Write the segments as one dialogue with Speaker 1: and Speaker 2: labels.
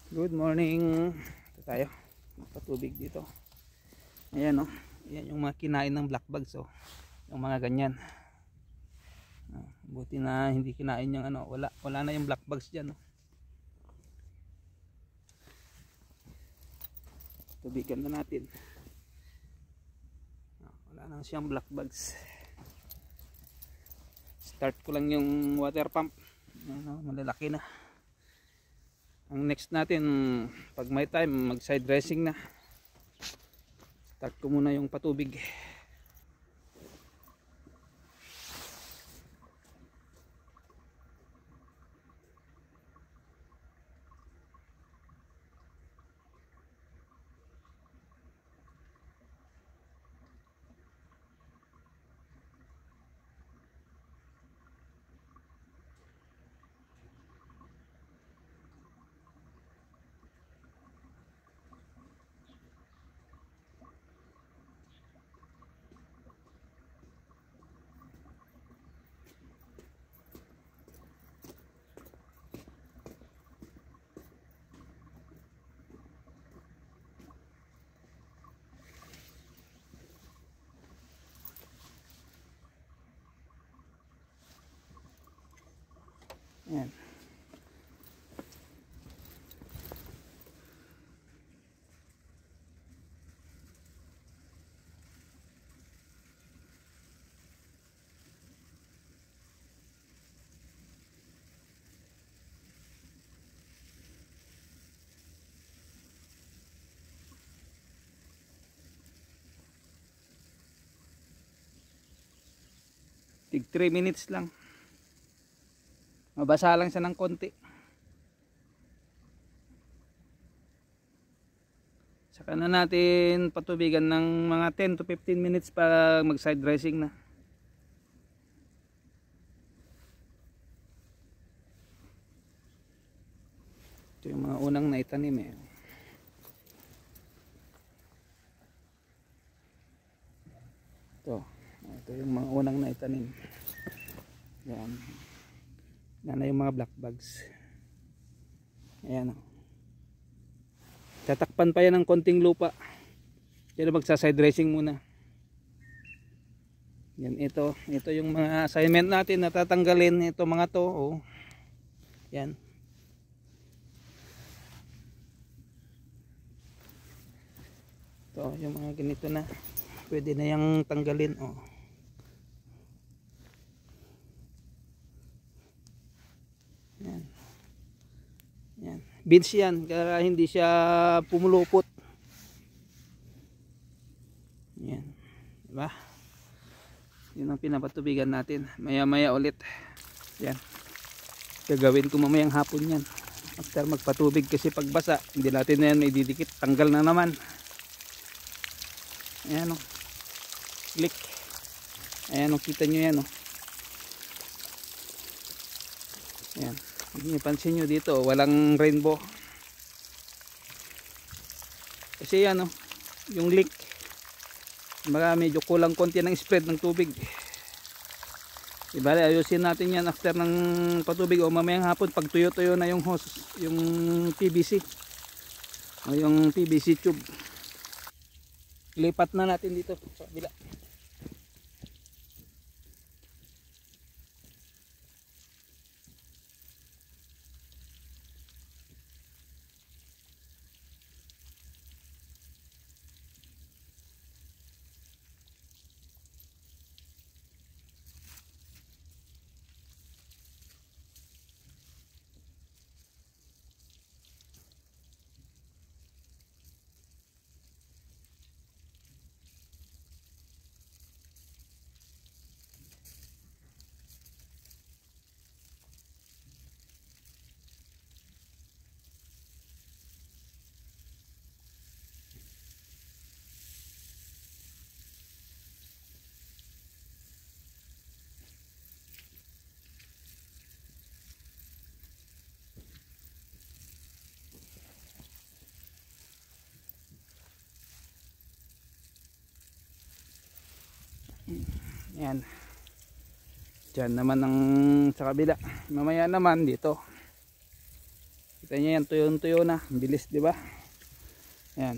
Speaker 1: Good morning. Ito tayo. Patubig dito. Ayan oh. Ayan yung mga kinain ng black bags oh. Yung mga ganyan. Buti na hindi kinain yung ano, wala na yung black bags diyan oh. Tubigan na natin. Wala na siyang black bags. Start ko lang yung water pump. Ano, malalaki na. Ang next natin, pag may time, mag side dressing na. Start ko muna yung patubig. Ayan. Tig 3 minutes lang. Mabasa lang siya ng konti. Saka na natin patubigan ng mga 10 to 15 minutes para mag side dressing na. Ito yung mga unang naitanim eh. Ito yung mga unang naitanim. Yan. Yan na yung mga black bags. Ayan o. Tatakpan pa yan ng konting lupa. Yan magsa side dressing muna. Yan ito yung mga assignment natin na tatanggalin. Ito mga to oh. Yan. Ito yung mga ganito na. Pwede na yang tanggalin oh. Yan. Yan. Beans yan, kaya hindi siya pumulupot. Yan. Diba? Yun ang pinapatubigan natin. Maya maya ulit. Yan. Gagawin ko mamayang hapon yan. After magpatubig kasi pagbasa, hindi natin na yan may didikit. Tanggal na naman. Ayan o. Click. Ayan o, kita nyo yan o. Ayan. Pansin nyo dito walang rainbow kasi yan oh, yung leak medyo kulang konti ng spread ng tubig. Ibale ayusin natin yan after ng patubig o mamayang hapon pag tuyo-tuyo na yung hose, yung PVC o yung PVC tube. Lipat na natin dito sa kabila. Yan. Diyan naman ang sa kabila. Mamaya naman dito. Kita nyo yan, tuyo na. Bilis, di ba? Ayan.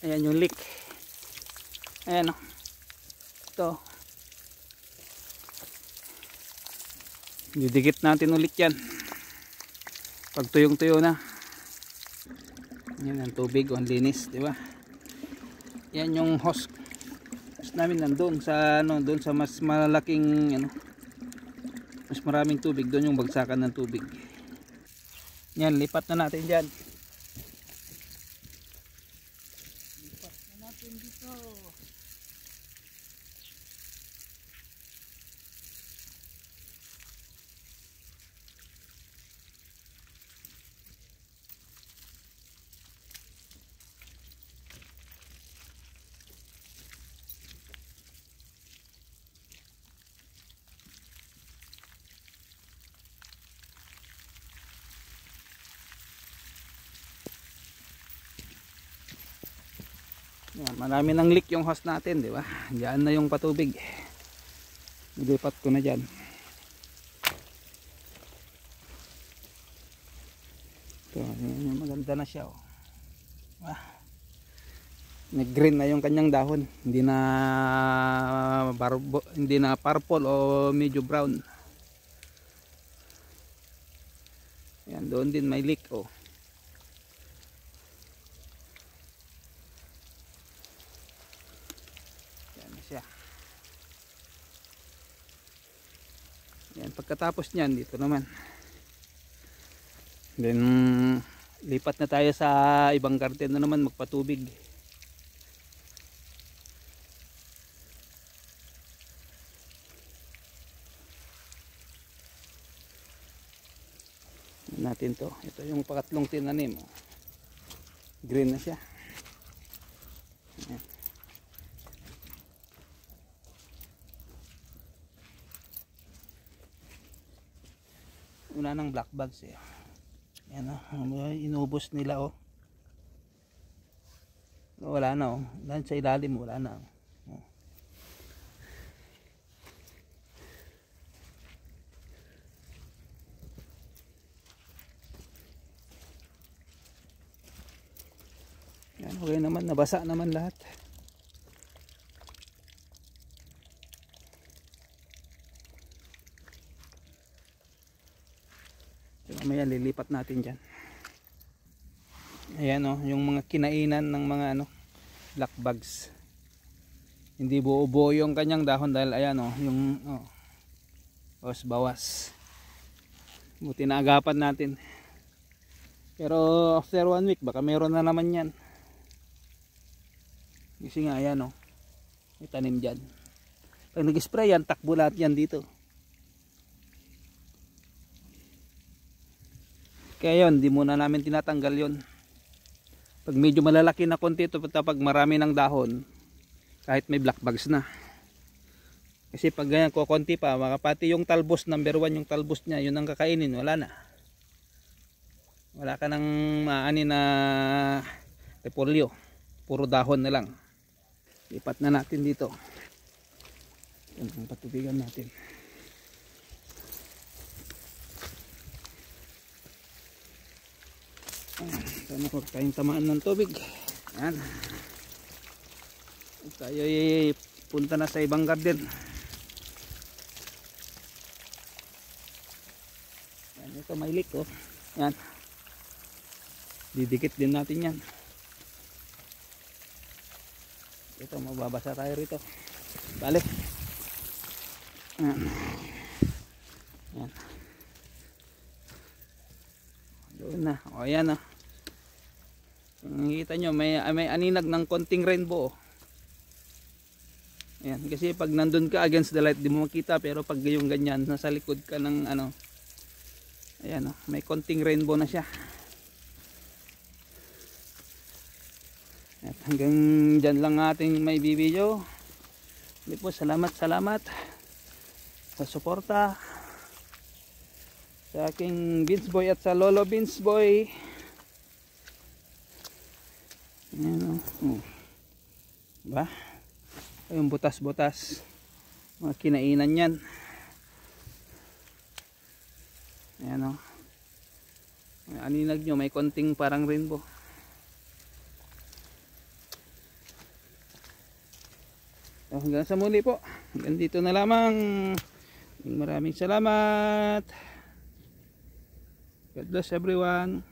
Speaker 1: Ayan yung leak. Ayan o. Ito. Didikit natin ulit yan. Pag tuyong-tuyo na. Yan ang tubig, ang linis, di ba? Yan yung hose namin nandoon sa ano, doon sa mas malaking ano, mas maraming tubig, doon yung bagsakan ng tubig. Yan, lipat na natin diyan. Lipat na natin dito. Yan, marami ng leak yung hose natin, di ba? Diyan na yung patubig. Ilipat ko na diyan. Ito, yan, maganda na siya, oh. Nag-green na yung kanyang dahon. Hindi na purple o medyo brown. Yan, doon din may leak, oh. Yan, pagkatapos niyan dito naman. Then lipat na tayo sa ibang garden na naman magpatubig. Natin to. Ito yung pangatlong tinanim. Green na siya. Yan. Una ng black bags eh. Yan o, inubos nila oh. Wala na oh. Dahil sa ilalim wala na oh. Yan, okay naman, nabasa naman lahat. Mamaya lilipat natin dyan. Ayan o, yung mga kinainan ng mga ano, black bugs. Hindi buo-buo yung kanyang dahon dahil ayan o, yung bawas. Buti na agapan natin. Pero after 1 week baka meron na naman yan. Kasi nga ayan o, may tanim dyan. Pag nag-spray yan, takbo lahat yan dito. Kaya yun, di muna namin tinatanggal yun. Pag medyo malalaki na konti ito, pag marami ng dahon, kahit may black bugs na. Kasi pag ganyan ko konti pa, makapati yung talbos, number 1 yung talbos niya, yun ang kakainin, wala na. Wala ka nang maani na repolyo. Puro dahon na lang. Lipat na natin dito. Yan ang patubigan natin. Sana huwag tayong tamaan ng tubig. Yan. Tayo punta na sa ibang garden. Yan, ito may leak oh. Yan. Didikit din natin yan. Ito, mababasa tayo rito. Balik. Yan. Yan. Doon na. O yan oh. Nakikita nyo, may aninag ng konting rainbow. Ayan, kasi pag nandun ka against the light, di mo makita. Pero pag yung ganyan, nasa likod ka ng ano, ayan, may konting rainbow na siya. At hanggang dyan lang ating may video. Hindi po, salamat sa suporta sa aking Beans Boy at sa Lolo Beans Boy. Ayan o. Diba? Yung butas-butas. Mga kinainan yan. Ayan o. Aninag nyo, may konting parang rainbow. So, hanggang sa muli po. Hanggang dito na lamang. Maraming salamat. God bless everyone.